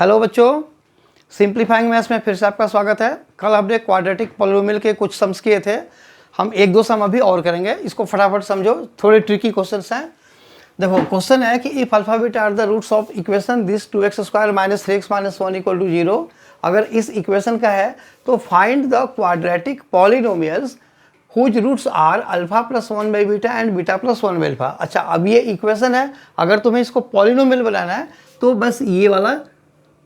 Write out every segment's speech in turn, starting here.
Hello बच्चों, simplifying maths में फिर से आपका स्वागत है। कल हमने क्वाड्रेटिक पॉलिनोमियल के कुछ सम्स किए थे। हम एक दो सम अभी और करेंगे। इसको फटाफट समझो, थोड़े ट्रिकी क्वेश्चंस हैं। देखो क्वेश्चन है कि if alpha beta are the roots of equation this 2x² - 3x - 1 = 0। अगर इस इक्वेशन का है तो find the quadratic polynomials whose roots are alpha plus 1 beta and beta plus 1 alpha. अच्छा, अब ये इक्वेशन है, अगर तुम्हें इसको पॉलिनोमियल बनाना है तो बस ये वाला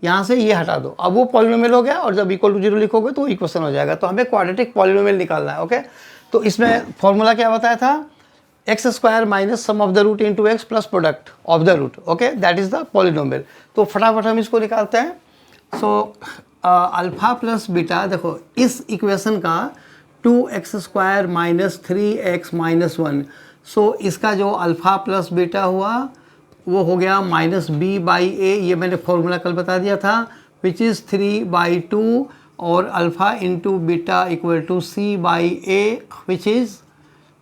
यहाँ से ये हटा दो। अब वो पॉलिनोमियल हो गया और जब इक्वल टू 0 लिखोगे तो इक्वेशन हो जाएगा। तो हमें क्वाड्रेटिक पॉलिनोमियल निकालना है। ओके, तो इसमें फॉर्मूला क्या बताया था? x² minus sum of the root into x plus product of the root. Okay, that is the polynomial. तो फटाफट हम इसको निकालते हैं। सो अल्फा प्लस बीटा, देखो इस इक्वेशन का 2x² माइनस 3x माइनस 1। सो इसका जो अल्फा प्लस बीटा हुआ वो हो गया -b/a। ये मैंने फॉर्मूला कल बता दिया था, विच इज़ 3/2 और alpha into beta equal to c/a which is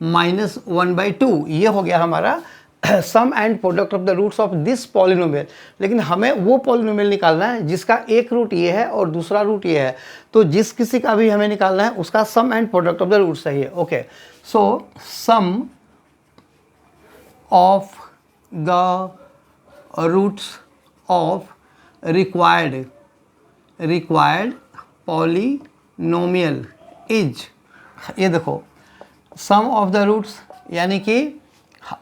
-1/2। ये हो गया हमारा sum and product of the roots of this polynomial. लेकिन हमें वो पॉलिनोमियल निकालना है जिसका एक रूट ये है और दूसरा रूट ये है। तो जिस किसी का भी हमें निकालना है उसका sum and product of the root चाहिए। Okay, so sum of the roots of required polynomial is, ये देखो सम ऑफ द रूट्स यानी कि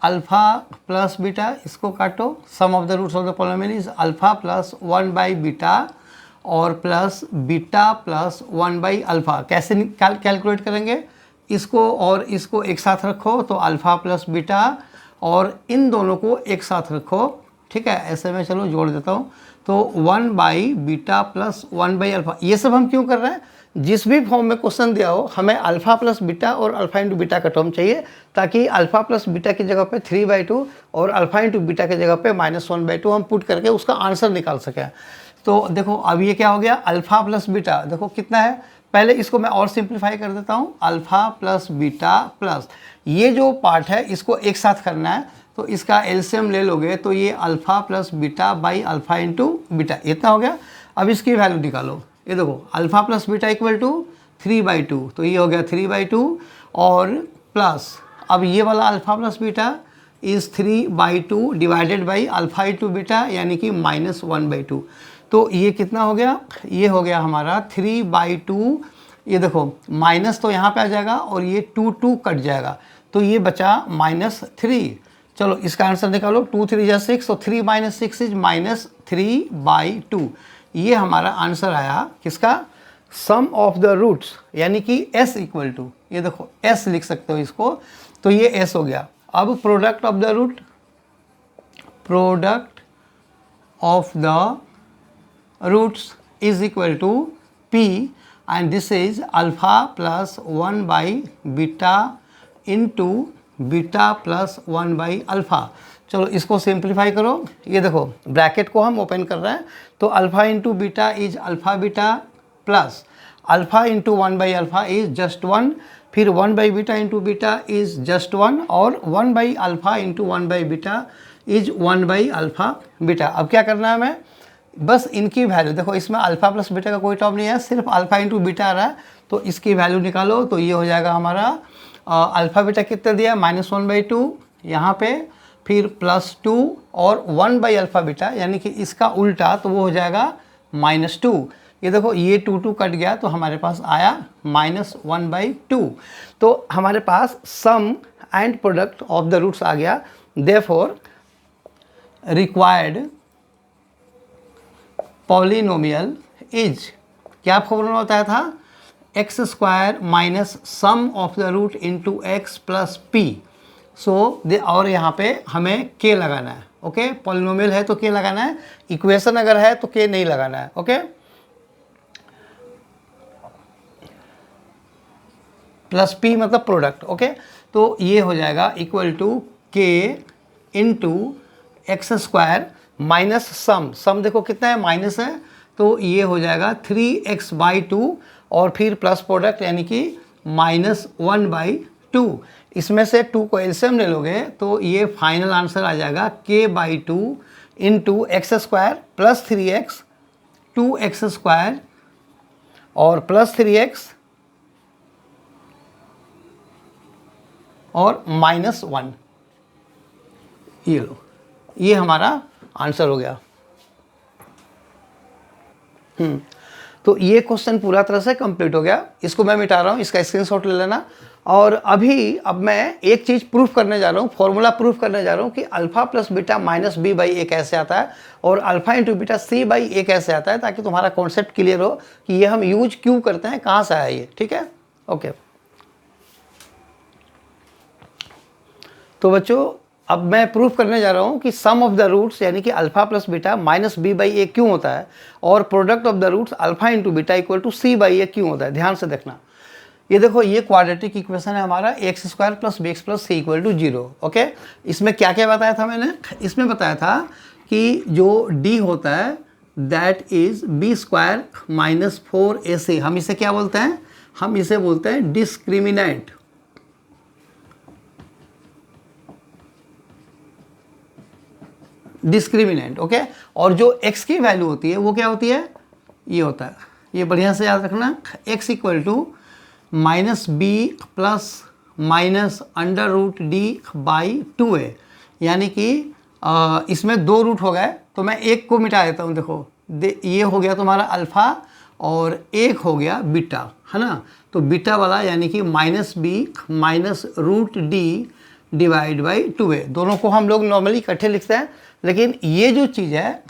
अल्फ़ा प्लस बीटा, इसको काटो। Sum of the roots of the polynomial is alpha plus 1/बीटा और plus beta plus 1/अल्फ़ा। कैसे कैलकुलेट करेंगे? इसको और इसको एक साथ रखो तो अल्फ़ा प्लस बीटा और इन दोनों को एक साथ रखो। ठीक है, ऐसे में चलो जोड़ देता हूँ। तो 1/बीटा प्लस 1/अल्फ़ा। ये सब हम क्यों कर रहे हैं? जिस भी फॉर्म में क्वेश्चन दिया हो हमें अल्फ़ा प्लस बीटा और अल्फ़ा इंटू बीटा का टर्म चाहिए, ताकि अल्फ़ा प्लस बीटा की जगह पे 3/2 और अल्फ़ा इंटू बीटा की जगह पे -1/2 हम पुट करके उसका आंसर निकाल सकें। तो देखो अब ये क्या हो गया, अल्फ़ा प्लस बीटा। देखो कितना है, पहले इसको मैं और सिंप्लीफाई कर देता हूँ। अल्फ़ा प्लस बीटा प्लस ये जो पार्ट है इसको एक साथ करना है, तो इसका एलसीएम ले लोगे तो ये alpha plus beta by alpha into beta इतना हो गया। अब इसकी वैल्यू निकालो। ये देखो alpha plus beta equal to 3/2, तो ये हो गया 3/2 और प्लस अब ये वाला alpha plus beta is 3/2 divided by alpha into beta यानी कि -1/2। तो ये कितना हो गया? ये हो गया हमारा 3/2। ये देखो माइनस तो यहाँ पे आ जाएगा और ये 2 कट जाएगा, तो ये बचा -3। चलो इसका आंसर निकालो। 2 3 जा 6, तो 3 - 6 इज -3/2। ये हमारा आंसर आया किसका? सम ऑफ द रूट्स यानी कि s इक्वल टू, ये देखो s लिख सकते हो इसको, तो ये s हो गया। अब product of the root, product of the roots is equal to p and this is alpha plus 1/बीटा इंटू बीटा प्लस 1/अल्फ़ा। चलो इसको सिंप्लीफाई करो। ये देखो ब्रैकेट को हम ओपन कर रहे हैं, तो alpha into beta is alpha beta plus alpha into 1/अल्फ़ा इज जस्ट 1, फिर 1/बीटा इंटू बीटा इज जस्ट 1 और 1/अल्फ़ा इंटू 1/बीटा इज 1/अल्फ़ा बीटा। अब क्या करना है हमें? बस इनकी वैल्यू देखो, इसमें अल्फ़ा प्लस बीटा का कोई टर्म नहीं है, सिर्फ अल्फ़ा इंटू बीटा आ रहा है, तो इसकी वैल्यू निकालो। तो ये हो जाएगा हमारा अल्फ़ा बीटा कितना दिया? -1/2 यहाँ पे, फिर +2 और 1/अल्फ़ा बीटा यानी कि इसका उल्टा, तो वो हो जाएगा -2। ये देखो ये 2 कट गया तो हमारे पास आया -1/2। तो हमारे पास sum and product of the roots आ गया। देयरफॉर रिक्वायर्ड पॉलिनोमियल इज, क्या फॉर्मूला बताया था? x² minus sum of the root into x plus p. So और यहाँ पे हमें k लगाना है। ओके, पॉलिनोमियल है तो k लगाना है, इक्वेशन अगर है तो k नहीं लगाना है। ओके, प्लस p मतलब प्रोडक्ट। ओके, तो ये हो जाएगा equal to k into x² minus sum देखो कितना है? माइनस है, तो ये हो जाएगा 3x/2 और फिर प्लस प्रोडक्ट यानी कि -1/2। इसमें से 2 को एलसीएम ले लोगे तो ये फाइनल आंसर आ जाएगा k/2 into x² plus 3x 2x² और प्लस 3x और -1। ये लो, ये हमारा आंसर हो गया। तो ये क्वेश्चन पूरा तरह से कंप्लीट हो गया। इसको मैं मिटा रहा हूँ, इसका स्क्रीनशॉट ले लेना। और अब मैं एक चीज़ प्रूफ करने जा रहा हूँ, फॉर्मूला प्रूफ करने जा रहा हूँ कि alpha plus beta minus b by a कैसे आता है और alpha into beta c by a कैसे आता है, ताकि तुम्हारा कॉन्सेप्ट क्लियर हो कि ये हम यूज क्यों करते हैं, कहाँ से आया ये। ठीक है, ओके। तो बच्चों, अब मैं प्रूफ करने जा रहा हूँ कि सम ऑफ द रूट्स यानी कि alpha plus beta minus b by a क्यों होता है और product of the roots alpha into beta equal to c by a क्यों होता है। ध्यान से देखना। ये देखो, ये क्वाड्रेटिक इक्वेशन है हमारा, x² plus bx plus C equal to 0। Okay, इसमें क्या क्या बताया था मैंने? इसमें बताया था कि जो d होता है that is b² minus 4ac। हम इसे क्या बोलते हैं? हम इसे बोलते हैं डिस्क्रिमिनेंट। Discriminant, okay. और जो x की वैल्यू होती है वो क्या होती है? ये होता है, ये बढ़िया से याद रखना, x equal to minus B plus minus under root D by 2a। यानी कि इसमें 2 रूट हो गए तो मैं एक को मिटा देता हूँ। देखो, ये हो गया तुम्हारा अल्फ़ा और एक हो गया बीटा, है ना। तो बीटा वाला यानी कि minus B minus root D divide by 2a, दोनों को हम लोग नॉर्मली इकट्ठे लिखते हैं। लेकिन ये जो चीज़ है,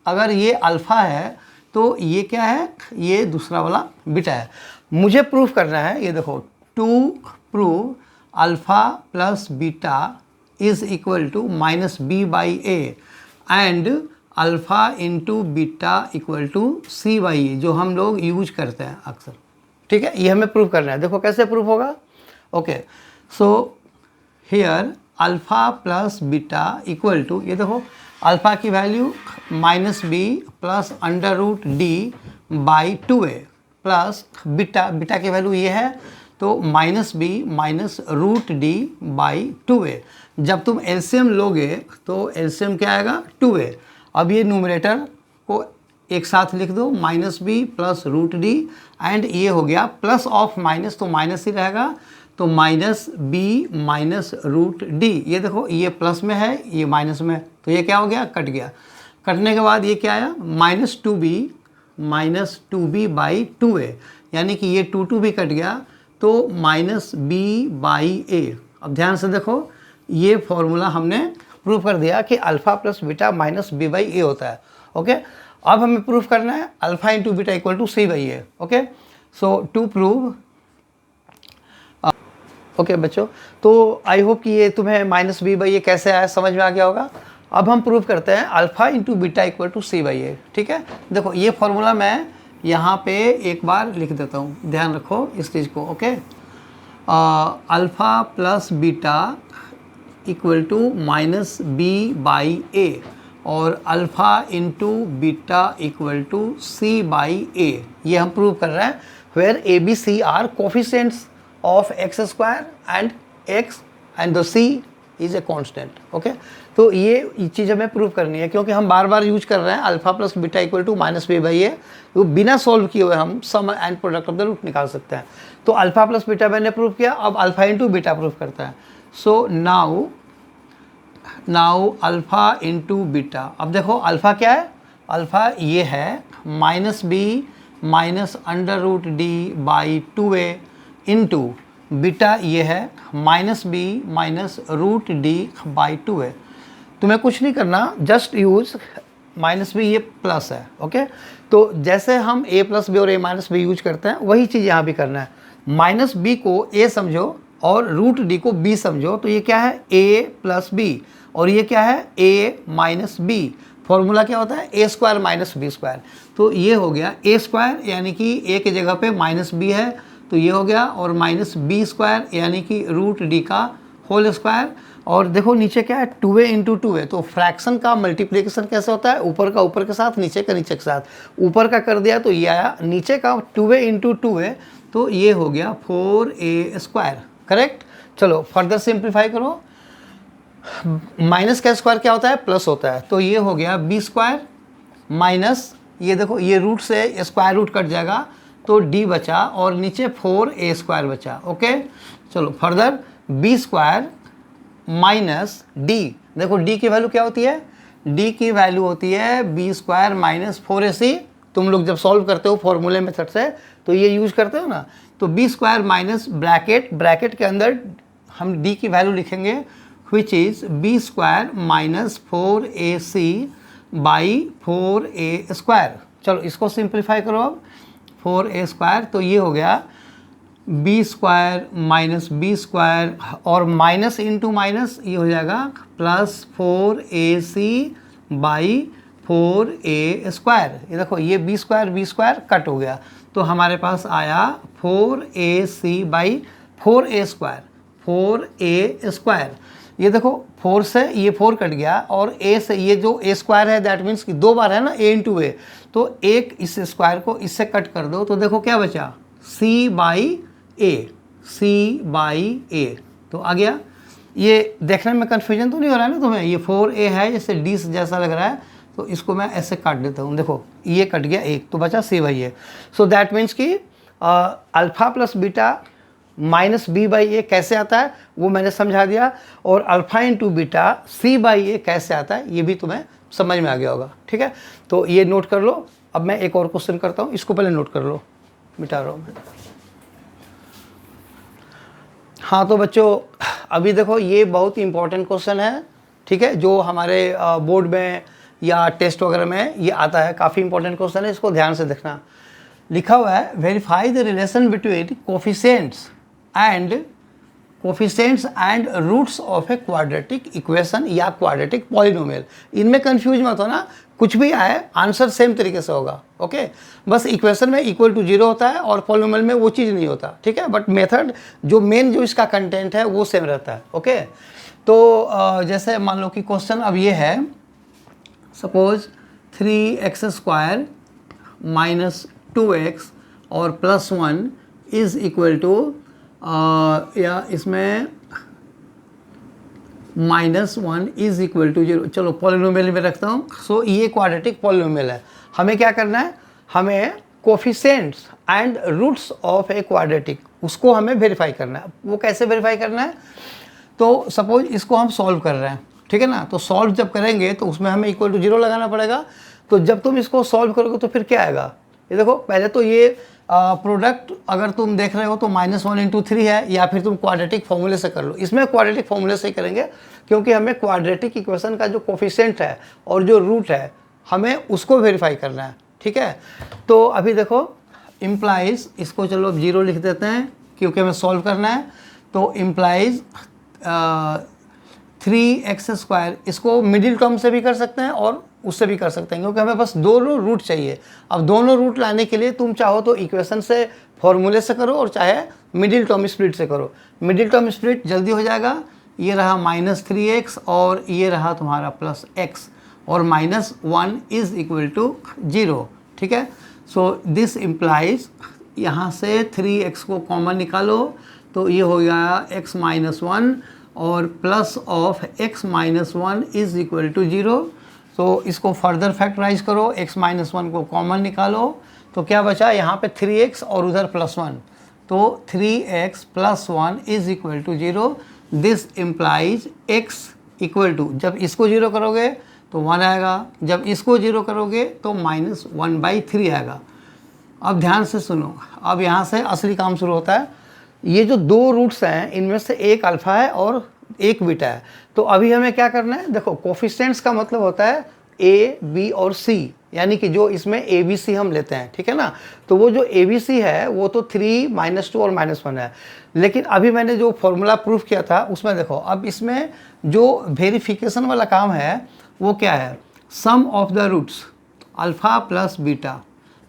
अगर ये अल्फ़ा है तो ये क्या है? ये दूसरा वाला बीटा है। मुझे प्रूफ करना है, ये देखो, to prove alpha plus beta is equal to minus b by a and alpha into beta equal to c by a, जो हम लोग यूज करते हैं अक्सर। ठीक है, ये हमें प्रूफ करना है। देखो कैसे प्रूफ होगा। Okay, so here alpha plus beta equal to, ये देखो, अल्फ़ा की value minus B plus under root D by 2a plus beta की वैल्यू ये है, तो minus B minus root D by 2a। जब तुम एलसीएम लोगे तो एलसीएम क्या आएगा? 2a। अब ये न्यूमरेटर को एक साथ लिख दो, minus B plus root D, and ये हो गया प्लस ऑफ माइनस, तो माइनस ही रहेगा, तो minus B minus root D. ये देखो, ये प्लस में है, ये माइनस में, तो ये क्या हो गया? कट गया। कटने के बाद ये क्या आया? Minus to be by 2a, यानी कि ये 2 भी कट गया, तो माइनस बी बाई ए। अब ध्यान से देखो, ये फॉर्मूला हमने प्रूफ कर दिया कि alpha plus beta minus b by a होता है। ओके, अब हमें प्रूफ करना है alpha into beta equal to c by a. Okay, so to prove, okay बच्चों, तो आई होप कि ये तुम्हें माइनस बी बाई ए कैसे आया समझ में आ गया होगा। अब हम प्रूव करते हैं alpha into beta equal to c by a. ठीक है, देखो, ये फॉर्मूला मैं यहाँ पे एक बार लिख देता हूँ, ध्यान रखो इस चीज़ को। Okay, alpha plus beta equal to minus b by a और alpha into beta equal to c by a, ये हम प्रूव कर रहे हैं। Where a b c are coefficients of x² and x and the c is a constant। Okay, तो ये चीज़ हमें prove करनी है, क्योंकि हम बार बार यूज कर रहे हैं alpha plus beta equal to minus b by a, तो बिना सॉल्व किए हुए हम sum and product of the root निकाल सकते हैं। तो अल्फ़ा प्लस बीटा मैंने प्रूव किया, अब अल्फ़ा इंटू बीटा प्रूव करता है। So now alpha into beta. अब देखो, अल्फ़ा क्या है? अल्फ़ा ये है minus B minus under root D by 2a into beta ये है minus B minus root D by 2a। तुम्हें कुछ नहीं करना, जस्ट यूज माइनस बी, ये प्लस है। ओके, तो जैसे हम a प्लस बी और a माइनस बी यूज करते हैं, वही चीज़ यहाँ भी करना है। माइनस बी को a समझो और रूट डी को b समझो, तो ये क्या है? a प्लस बी, और ये क्या है? a minus B. फॉर्मूला क्या होता है? a² minus b²। तो ये हो गया a², यानी कि a की जगह पे माइनस बी है, तो ये हो गया, और माइनस b² यानी कि रूट डी का होल स्क्वायर। और देखो नीचे क्या है? 2a into 2a। तो फ्रैक्शन का मल्टीप्लिकेशन कैसे होता है? ऊपर का ऊपर के साथ, नीचे का नीचे के साथ। ऊपर का कर दिया तो ये आया, नीचे का 2a इंटू 2a, तो ये हो गया 4a²। करेक्ट। चलो फर्दर सिंप्लीफाई करो। माइनस का स्क्वायर क्या होता है? प्लस होता है, तो ये हो गया b² माइनस, ये देखो ये रूट से स्क्वायर रूट कट जाएगा तो d बचा और नीचे 4a² बचा। ओके चलो फर्दर b² माइनस d, देखो d की वैल्यू क्या होती है, d की वैल्यू होती है b² माइनस 4ac। तुम लोग जब सॉल्व करते हो फॉर्मूले मेथड से तो ये यूज करते हो ना, तो b² माइनस ब्रैकेट के अंदर हम d की वैल्यू लिखेंगे which is b² minus 4ac by 4a²। चलो इसको सिंप्लीफाई करो अब, 4a² तो ये हो गया b² माइनस b² और माइनस इंटू माइनस ये हो जाएगा प्लस 4ac बाई 4a²। ये देखो ये b² कट हो गया तो हमारे पास आया 4ac बाई 4a²। ये देखो 4 से ये 4 कट गया और a से ये जो a² है दैट मीन्स कि 2 बार है ना a इंटू ए, तो एक इस स्क्वायर को इससे कट कर दो तो देखो क्या बचा c बाई a तो आ गया। ये देखने में कन्फ्यूजन तो नहीं हो रहा है ना तुम्हें, ये 4a है जैसे d जैसा लग रहा है तो इसको मैं ऐसे काट देता हूँ, देखो ये कट गया एक तो बचा c by a। So that means कि alpha plus beta minus b by a कैसे आता है वो मैंने समझा दिया, और alpha into beta c by a कैसे आता है ये भी तुम्हें समझ में आ गया होगा। ठीक है तो ये नोट कर लो। अब मैं एक और क्वेश्चन करता हूँ, इसको पहले नोट कर लो, मिटा रहा हूँ मैं। हाँ तो बच्चों अभी देखो ये बहुत इंपॉर्टेंट क्वेश्चन है, ठीक है, जो हमारे बोर्ड में या टेस्ट वगैरह में ये आता है, काफ़ी इंपॉर्टेंट क्वेश्चन है, इसको ध्यान से देखना। लिखा हुआ है verify the relation between coefficients and roots of a quadratic equation या क्वाड्रेटिक पॉलिनोमियल। इनमें कंफ्यूज मत हो ना, कुछ भी आए आंसर सेम तरीके से होगा। ओके बस इक्वेशन में इक्वल टू 0 होता है और पॉलिनोमियल में वो चीज़ नहीं होता, ठीक है, बट मेथड जो मेन जो इसका कंटेंट है वो सेम रहता है। ओके तो जैसे मान लो कि क्वेश्चन अब ये है, सपोज 3x² माइनस 2x और प्लस 1 इज़ इक्वल टू या इसमें -1 इज इक्वल टू 0। चलो पॉलिनोमियल में रखता हूँ। सो ये क्वाड्रेटिक पॉलिनोमियल है, हमें क्या करना है, हमें coefficients and roots of a quadratic उसको हमें वेरीफाई करना है। वो कैसे वेरीफाई करना है, तो सपोज इसको हम सॉल्व कर रहे हैं, ठीक है ना, तो सॉल्व जब करेंगे तो उसमें हमें इक्वल टू 0 लगाना पड़ेगा। तो जब तुम इसको सॉल्व करोगे तो फिर क्या आएगा, ये देखो पहले तो ये प्रोडक्ट अगर तुम देख रहे हो तो -1 इंटू 3 है, या फिर तुम क्वाड्रेटिक फॉर्मूले से कर लो। इसमें क्वाड्रेटिक फॉर्मूले से ही करेंगे क्योंकि हमें क्वाड्रेटिक इक्वेशन का जो कोफिशिएंट है और जो रूट है हमें उसको वेरीफाई करना है। ठीक है तो अभी देखो इम्प्लाइज, इसको चलो अब 0 लिख देते हैं क्योंकि हमें सॉल्व करना है। तो इम्प्लाइज 3x², इसको मिडिल टर्म से भी कर सकते हैं और उससे भी कर सकते हैं क्योंकि हमें बस दोनों रूट चाहिए। अब दोनों रूट लाने के लिए तुम चाहो तो इक्वेशन से फॉर्मूले से करो और चाहे मिडिल टर्म स्प्लिट से करो। मिडिल टर्म स्प्लिट जल्दी हो जाएगा, ये रहा -3x और ये रहा तुम्हारा +x और -1 इज इक्वल टू 0। ठीक है सो दिस इम्प्लाइज, यहाँ से 3x को कॉमन निकालो तो ये हो गया x-1 और plus of x-1 is equal to 0। तो इसको फर्दर फैक्टराइज करो, x-1 को कॉमन निकालो तो क्या बचा, यहाँ पे 3x और उधर +1, तो 3x + 1 is equal to 0। This implies x equal to, जब इसको 0 करोगे तो 1 आएगा, जब इसको 0 करोगे तो -1/3 आएगा। अब ध्यान से सुनो, अब यहाँ से असली काम शुरू होता है। ये जो दो रूट्स हैं इनमें से एक अल्फ़ा है और एक बीटा है। तो अभी हमें क्या करना है, देखो कोफिशिएंट्स का मतलब होता है a, b और c, यानी कि जो इसमें a b c हम लेते हैं, ठीक है ना। तो वो जो a b c है वो तो 3, -2 और -1 है। लेकिन अभी मैंने जो फॉर्मूला प्रूफ किया था उसमें देखो, अब इसमें जो वेरिफिकेशन वाला काम है वो क्या है, sum of the roots alpha plus beta,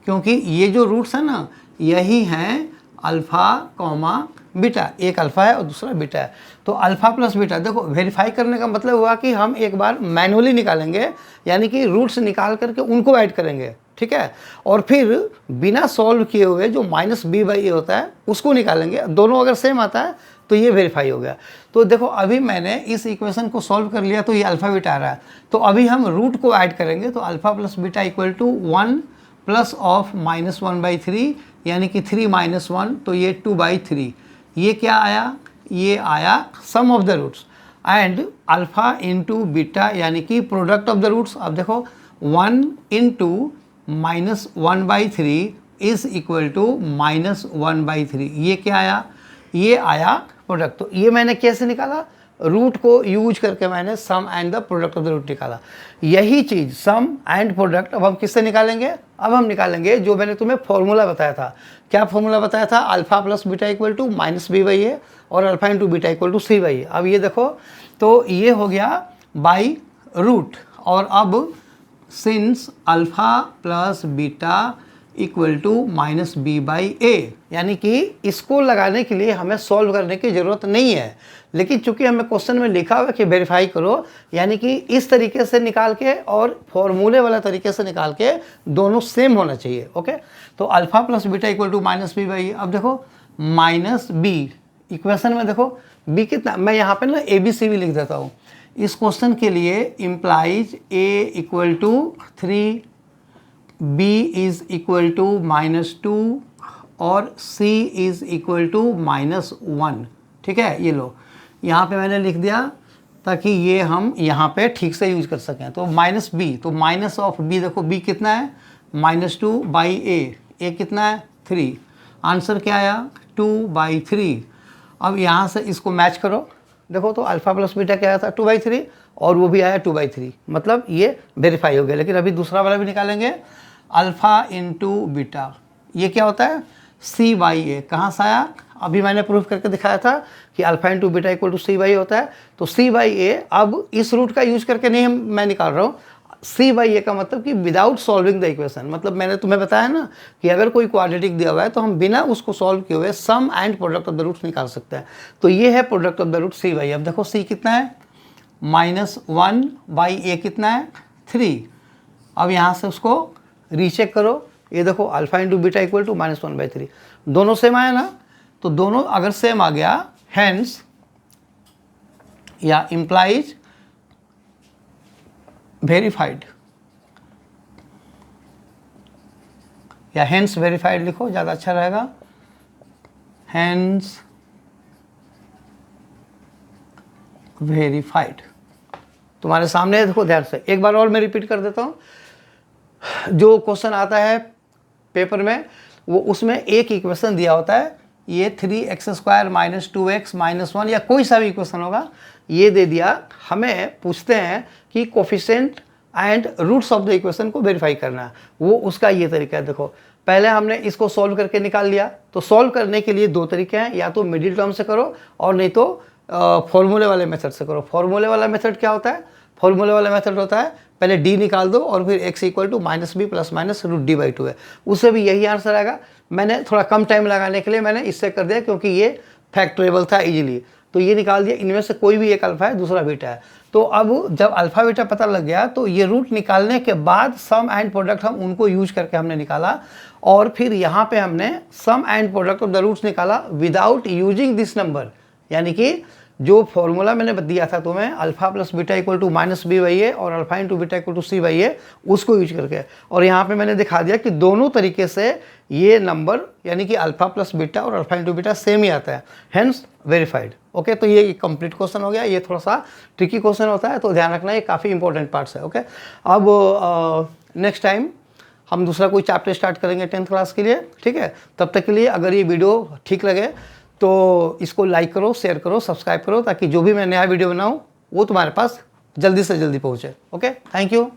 क्योंकि ये जो रूट्स हैं ना यही हैं अल्फ़ा कॉमा बीटा, एक अल्फ़ा है और दूसरा बीटा है। तो अल्फ़ा प्लस बीटा, देखो वेरीफाई करने का मतलब हुआ कि हम एक बार मैनुअली निकालेंगे, यानी कि रूट्स निकाल करके उनको ऐड करेंगे, ठीक है, और फिर बिना सॉल्व किए हुए जो -b/a होता है उसको निकालेंगे। दोनों अगर सेम आता है तो ये वेरीफाई हो गया। तो देखो अभी मैंने इस इक्वेशन को सॉल्व कर लिया तो ये अल्फ़ा बीटा आ रहा है। तो अभी हम रूट को ऐड करेंगे तो alpha plus beta equal to 1 plus of -1/3 यानी कि 3 - 1, तो ये 2/3। ये क्या आया? ये आया sum of the roots and alpha into beta यानी कि प्रोडक्ट ऑफ द रूट्स। अब देखो 1 इंटू -1/3 इज़ इक्वल टू -1/3। ये क्या आया? ये आया प्रोडक्ट। तो ये मैंने कैसे निकाला? रूट को यूज करके मैंने sum and the product of the root निकाला। यही चीज़ सम एंड प्रोडक्ट अब हम किससे निकालेंगे? अब हम निकालेंगे जो मैंने तुम्हें फॉर्मूला बताया था। क्या फॉर्मूला बताया था? Alpha plus beta equal to -b/a और alpha into beta equal to c/a। अब ये देखो, तो ये हो गया बाई रूट। और अब since alpha plus beta equal to -b/a, यानी कि इसको लगाने के लिए हमें सॉल्व करने की ज़रूरत नहीं है। लेकिन चूंकि हमें क्वेश्चन में लिखा हुआ है कि वेरीफाई करो, यानी कि इस तरीके से निकाल के और फॉर्मूले वाला तरीके से निकाल के दोनों सेम होना चाहिए। ओके, तो alpha plus beta equal to -b/a। अब देखो -b इक्वेशन में देखो b कितना, मैं यहाँ पे ना ABCD लिख देता हूँ इस क्वेश्चन के लिए। Implies a equal to 3, b is equal to -2 और c इज़ इक्वल टू -1। ठीक है, ये लो यहाँ पे मैंने लिख दिया ताकि ये हम यहाँ पे ठीक से यूज कर सकें। तो -b, तो माइनस ऑफ b, देखो b कितना है? -2/a, a कितना है? 3। आंसर क्या आया? 2/3। अब यहाँ से इसको मैच करो, देखो तो अल्फ़ा प्लस बीटा क्या आया था? 2/3 और वो भी आया 2/3, मतलब ये वेरीफाई हो गया। लेकिन अभी दूसरा वाला भी निकालेंगे, अल्फ़ा इंटू बीटा, ये क्या होता है? c/a। कहाँ से आया? अभी मैंने प्रूफ करके दिखाया था कि alpha into beta equal to c/a होता है। तो c/a अब इस रूट का यूज करके नहीं मैं निकाल रहा हूँ। c/a का मतलब कि विदाउट सॉल्विंग द इक्वेशन, मतलब मैंने तुम्हें बताया ना कि अगर कोई क्वाड्रेटिक दिया हुआ है तो हम बिना उसको सॉल्व किए हुए sum and product of the roots निकाल सकते हैं। तो ये है product of the root c/a। अब देखो c कितना है? -1/a कितना है? 3। अब यहाँ से उसको रीचेक करो, ये देखो alpha into beta equal to -1/3, दोनों सेम आया ना? तो दोनों अगर सेम आ गया, हेंस या इम्प्लाइज वेरीफाइड, या हेंस वेरीफाइड लिखो, ज़्यादा अच्छा रहेगा। हेंस वेरीफाइड तुम्हारे सामने है, देखो ध्यान से। एक बार और मैं रिपीट कर देता हूँ, जो क्वेश्चन आता है पेपर में वो उसमें एक इक्वेशन दिया होता है, ये 3x² - 2x - 1 या कोई सा भी इक्वेशन होगा, ये दे दिया। हमें पूछते हैं कि coefficient and roots of the equation को वेरीफाई करना है, वो उसका ये तरीका है। देखो पहले हमने इसको सॉल्व करके निकाल लिया। तो सॉल्व करने के लिए दो तरीके हैं, या तो मिडिल टर्म से करो और नहीं तो फॉर्मूले वाले मेथड से करो। फॉर्मूले वाला मेथड क्या होता है? फॉर्मूले वाला मेथड होता है पहले d निकाल दो और फिर x equal to -b plus minus √d/2 है, उससे भी यही आंसर आएगा। मैंने थोड़ा कम टाइम लगाने के लिए मैंने इससे कर दिया क्योंकि ये फैक्टरेबल था इजीली, तो ये निकाल दिया। इनमें से कोई भी एक अल्फ़ा है, दूसरा बीटा है। तो अब जब अल्फ़ा बीटा पता लग गया तो ये रूट निकालने के बाद सम एंड प्रोडक्ट हम उनको यूज करके हमने निकाला, और फिर यहाँ पे हमने sum and product of the roots निकाला विदाउट यूजिंग दिस नंबर, यानी कि जो फॉर्मूला मैंने दिया था तुम्हें alpha plus beta equal to -b/a और alpha into beta equal to c/a, उसको यूज करके। और यहाँ पे मैंने दिखा दिया कि दोनों तरीके से ये नंबर यानी कि अल्फ़ा प्लस बीटा और अल्फ़ा इंटू बीटा सेम ही आता है, हेंस वेरीफाइड। ओके, तो ये कंप्लीट क्वेश्चन हो गया। ये थोड़ा सा ट्रिकी क्वेश्चन होता है, तो ध्यान रखना, ये काफ़ी इंपॉर्टेंट पार्ट्स है। ओके, अब नेक्स्ट टाइम हम दूसरा कोई चैप्टर स्टार्ट करेंगे 10th क्लास के लिए। ठीक है, तब तक के लिए अगर ये वीडियो ठीक लगे तो इसको लाइक करो, शेयर करो, सब्सक्राइब करो, ताकि जो भी मैं नया वीडियो बनाऊँ वो तुम्हारे पास जल्दी से जल्दी पहुँचे। Okay, thank you.